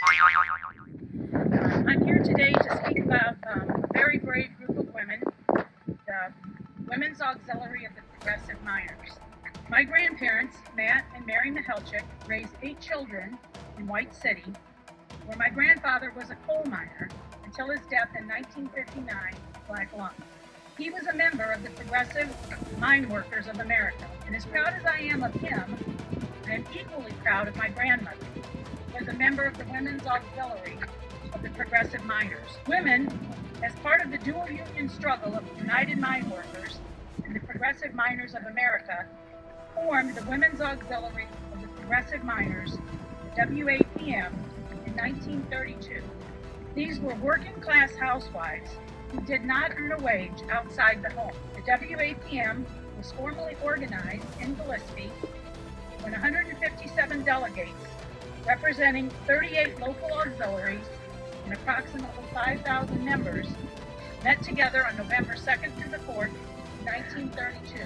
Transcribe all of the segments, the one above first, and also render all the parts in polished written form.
I'm here today to speak about a very brave group of women, the Women's Auxiliary of the Progressive Miners. My grandparents, Matt and Mary Mihelchik, raised 8 children in White City, where my grandfather was a coal miner until his death in 1959 of black lung. He was a member of the Progressive Mine Workers of America, and as proud as I am of him, I am equally proud of my grandmother, who was a member of the Women's Auxiliary of the Progressive Miners. Women, as part of the dual union struggle of the United Mine Workers and the Progressive Miners of America, formed the Women's Auxiliary of the Progressive Miners, the WAPM, in 1932. These were working-class housewives who did not earn a wage outside the home. The WAPM was formally organized in Gillespie when 157 delegates, representing 38 local auxiliaries and approximately 5,000 members, met together on November 2nd through the 4th, 1932.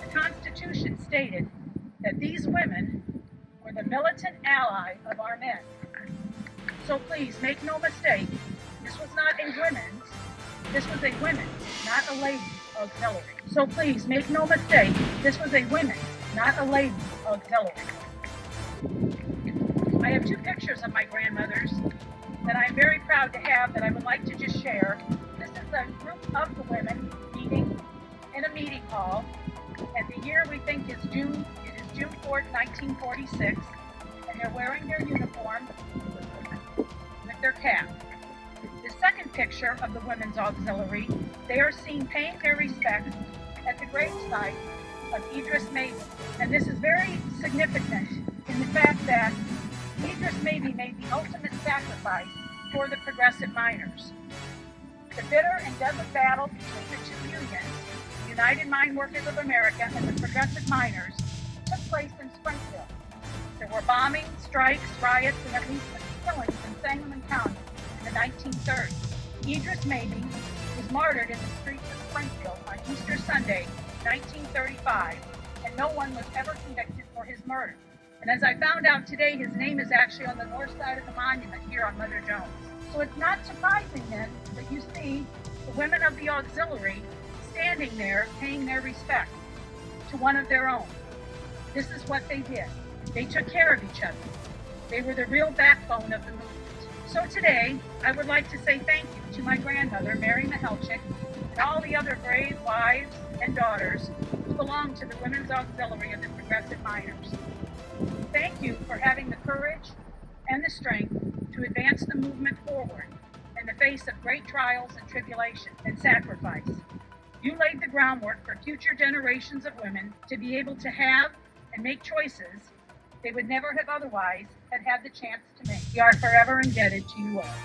The Constitution stated that these women were the militant ally of our men. So please make no mistake, this was not a women's, this was a women's, not a ladies' auxiliary. So please make no mistake, this was a women's, not a ladies' auxiliary. I have 2 pictures of my grandmothers that I'm very proud to have that I would like to just share. This is a group of the women meeting in a meeting hall, and the year we think is June. It is June 4th, 1946, and they're wearing their uniform with their cap. The second picture of the Women's Auxiliary, they are seen paying their respects at the gravesite of Idris Mabey. And this is very significant in the fact that Idris Mabey made the ultimate sacrifice for the Progressive Miners. The bitter and deadly battle between the 2 unions, the United Mine Workers of America and the Progressive Miners, took place in Springfield. There were bombings, strikes, riots, and at least 6 killings in Sangamon County in the 1930s. Idris Mabey was martyred in the streets of Springfield on Easter Sunday, 1935, and no one was ever convicted for his murder. And as I found out today, his name is actually on the north side of the monument here on Mother Jones. So it's not surprising then that you see the women of the auxiliary standing there paying their respect to one of their own. This is what they did. They took care of each other. They were the real backbone of the movement. So today, I would like to say thank you to my grandmother, Mary Mihelchik, and all the other brave wives and daughters who belong to the Women's Auxiliary of the Progressive Miners. Thank you for having the courage and the strength to advance the movement forward in the face of great trials and tribulation and sacrifice. You laid the groundwork for future generations of women to be able to have and make choices they would never have otherwise had the chance to make. We are forever indebted to you all.